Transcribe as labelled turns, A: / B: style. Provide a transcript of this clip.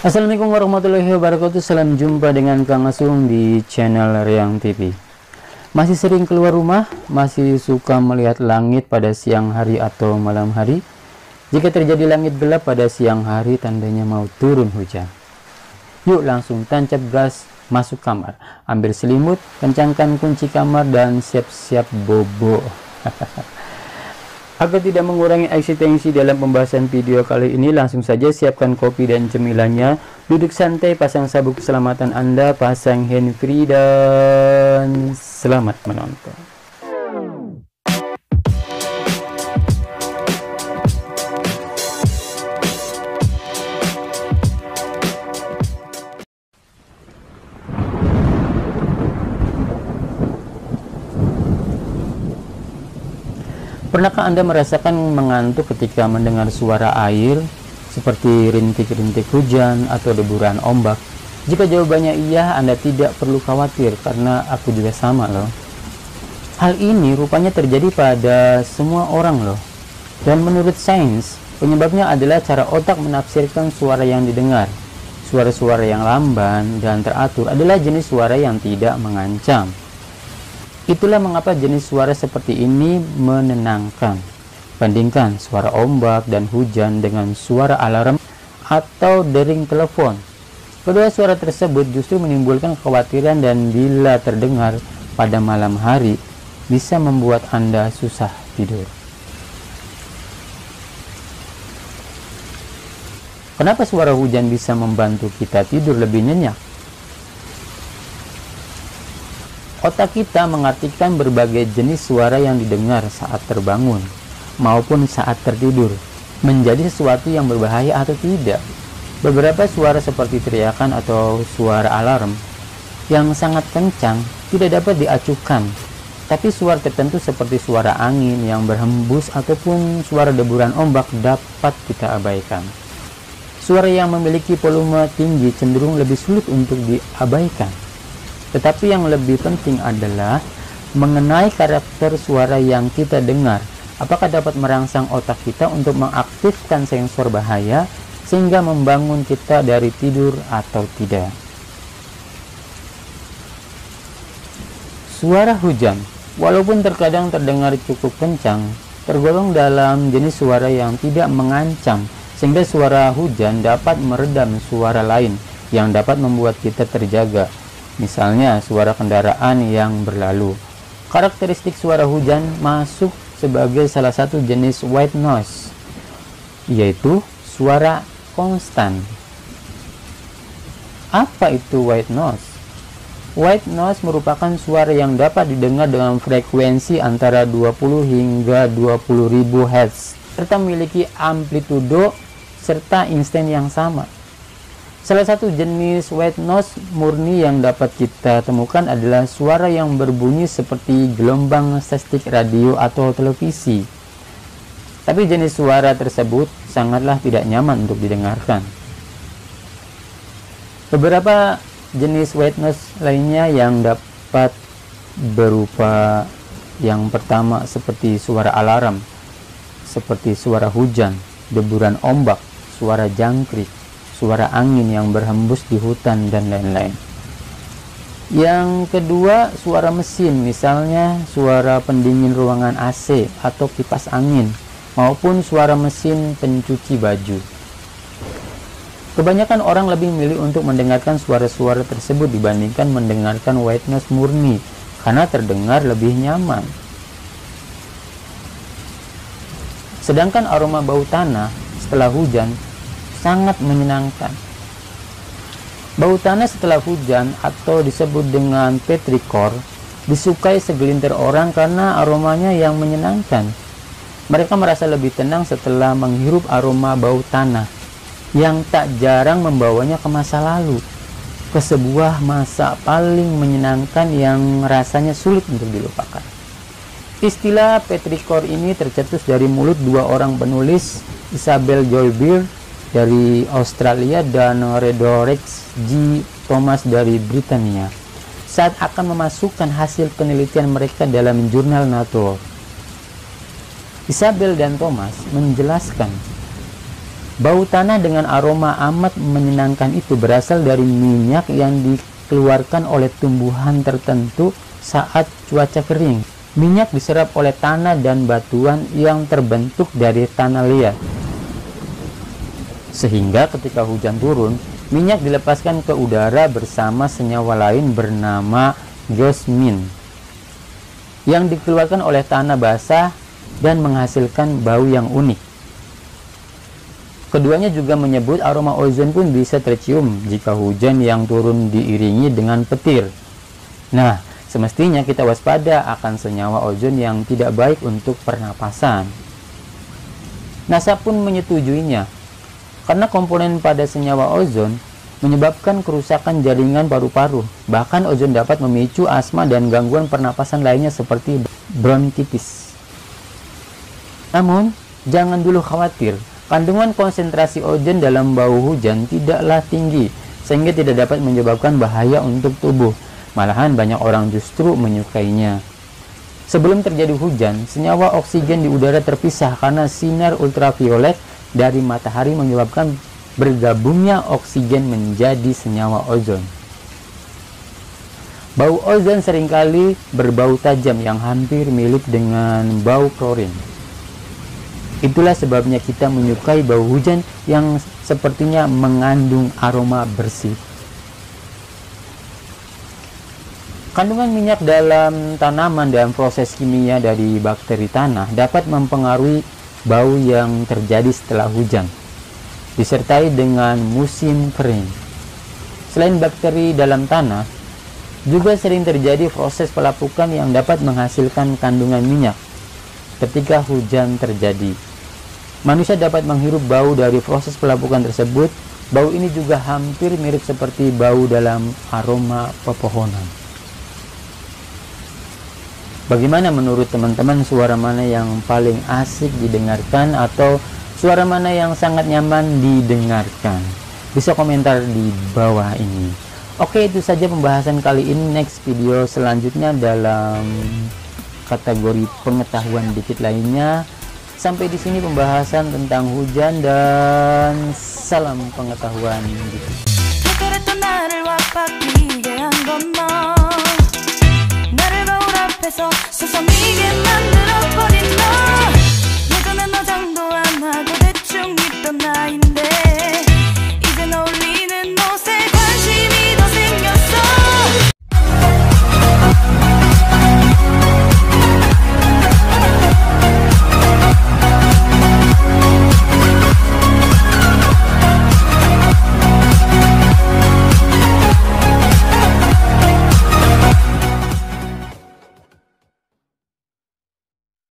A: Assalamualaikum warahmatullahi wabarakatuh. Salam jumpa dengan Kang Asung di channel Riang TV. Masih sering keluar rumah? Masih suka melihat langit pada siang hari atau malam hari? Jika terjadi langit gelap pada siang hari, tandanya mau turun hujan. Yuk langsung tancap gas masuk kamar, ambil selimut, kencangkan kunci kamar, dan siap-siap bobo. Agar tidak mengurangi eksistensi dalam pembahasan video kali ini, langsung saja siapkan kopi dan cemilannya, duduk santai, pasang sabuk keselamatan Anda, pasang handfree, dan selamat menonton. Pernahkah Anda merasakan mengantuk ketika mendengar suara air seperti rintik-rintik hujan atau deburan ombak? Jika jawabannya iya, Anda tidak perlu khawatir karena aku juga sama loh. Hal ini rupanya terjadi pada semua orang loh. Dan menurut sains, penyebabnya adalah cara otak menafsirkan suara yang didengar. Suara-suara yang lamban dan teratur adalah jenis suara yang tidak mengancam. Itulah mengapa jenis suara seperti ini menenangkan. Bandingkan suara ombak dan hujan dengan suara alarm atau dering telepon. Kedua suara tersebut justru menimbulkan kekhawatiran dan bila terdengar pada malam hari bisa membuat Anda susah tidur. Kenapa suara hujan bisa membantu kita tidur lebih nyenyak? Otak kita mengartikan berbagai jenis suara yang didengar saat terbangun maupun saat tertidur menjadi sesuatu yang berbahaya atau tidak. Beberapa suara seperti teriakan atau suara alarm yang sangat kencang tidak dapat diacuhkan, tapi suara tertentu seperti suara angin yang berhembus ataupun suara deburan ombak dapat kita abaikan. Suara yang memiliki volume tinggi cenderung lebih sulit untuk diabaikan. Tetapi yang lebih penting adalah mengenai karakter suara yang kita dengar. Apakah dapat merangsang otak kita untuk mengaktifkan sensor bahaya sehingga membangun kita dari tidur atau tidak? Suara hujan, walaupun terkadang terdengar cukup kencang, tergolong dalam jenis suara yang tidak mengancam, sehingga suara hujan dapat meredam suara lain yang dapat membuat kita terjaga. Misalnya suara kendaraan yang berlalu. Karakteristik suara hujan masuk sebagai salah satu jenis white noise, yaitu suara konstan. Apa itu white noise? White noise merupakan suara yang dapat didengar dengan frekuensi antara 20 hingga 20.000 Hz serta memiliki amplitudo serta instan yang sama. Salah satu jenis white noise murni yang dapat kita temukan adalah suara yang berbunyi seperti gelombang statik radio atau televisi. Tapi jenis suara tersebut sangatlah tidak nyaman untuk didengarkan. Beberapa jenis white noise lainnya yang dapat berupa yang pertama seperti suara alarm, seperti suara hujan, deburan ombak, suara jangkrik, suara angin yang berhembus di hutan, dan lain-lain. Yang kedua, suara mesin, misalnya suara pendingin ruangan AC atau kipas angin, maupun suara mesin pencuci baju. Kebanyakan orang lebih memilih untuk mendengarkan suara-suara tersebut dibandingkan mendengarkan white noise murni, karena terdengar lebih nyaman. Sedangkan aroma bau tanah setelah hujan sangat menyenangkan. Bau tanah setelah hujan atau disebut dengan petrichor disukai segelintir orang karena aromanya yang menyenangkan. Mereka merasa lebih tenang setelah menghirup aroma bau tanah yang tak jarang membawanya ke masa lalu, ke sebuah masa paling menyenangkan yang rasanya sulit untuk dilupakan. Istilah petrichor ini tercetus dari mulut dua orang penulis, Isabel Joy Beer dari Australia dan Redorex G. Thomas dari Britania saat akan memasukkan hasil penelitian mereka dalam jurnal Nature. Isabel dan Thomas menjelaskan Bau tanah dengan aroma amat menyenangkan itu berasal dari minyak yang dikeluarkan oleh tumbuhan tertentu saat cuaca kering. Minyak diserap oleh tanah dan batuan yang terbentuk dari tanah liat. Sehingga ketika hujan turun, minyak dilepaskan ke udara bersama senyawa lain bernama geosmin yang dikeluarkan oleh tanah basah dan menghasilkan bau yang unik. Keduanya juga menyebut aroma ozon pun bisa tercium jika hujan yang turun diiringi dengan petir. Nah, semestinya kita waspada akan senyawa ozon yang tidak baik untuk pernapasan. NASA pun menyetujuinya, karena komponen pada senyawa ozon menyebabkan kerusakan jaringan paru-paru. Bahkan ozon dapat memicu asma dan gangguan pernapasan lainnya seperti bronkitis. Namun, jangan dulu khawatir. Kandungan konsentrasi ozon dalam bau hujan tidaklah tinggi, sehingga tidak dapat menyebabkan bahaya untuk tubuh. Malahan banyak orang justru menyukainya. Sebelum terjadi hujan, senyawa oksigen di udara terpisah karena sinar ultraviolet dari matahari menyebabkan bergabungnya oksigen menjadi senyawa ozon. Bau ozon seringkali berbau tajam yang hampir mirip dengan bau klorin. Itulah sebabnya kita menyukai bau hujan yang sepertinya mengandung aroma bersih. Kandungan minyak dalam tanaman dan proses kimia dari bakteri tanah dapat mempengaruhi bau yang terjadi setelah hujan, disertai dengan musim kering. Selain bakteri dalam tanah, juga sering terjadi proses pelapukan yang dapat menghasilkan kandungan minyak. Ketika hujan terjadi, manusia dapat menghirup bau dari proses pelapukan tersebut. Bau ini juga hampir mirip seperti bau dalam aroma pepohonan. Bagaimana menurut teman-teman, suara mana yang paling asik didengarkan atau suara mana yang sangat nyaman didengarkan? Bisa komentar di bawah ini. Oke, itu saja pembahasan kali ini. Next video selanjutnya dalam kategori pengetahuan dikit lainnya. Sampai di sini pembahasan tentang hujan dan salam pengetahuan dikit. 나를 거울 앞에서 서서 미게 만들어버린 너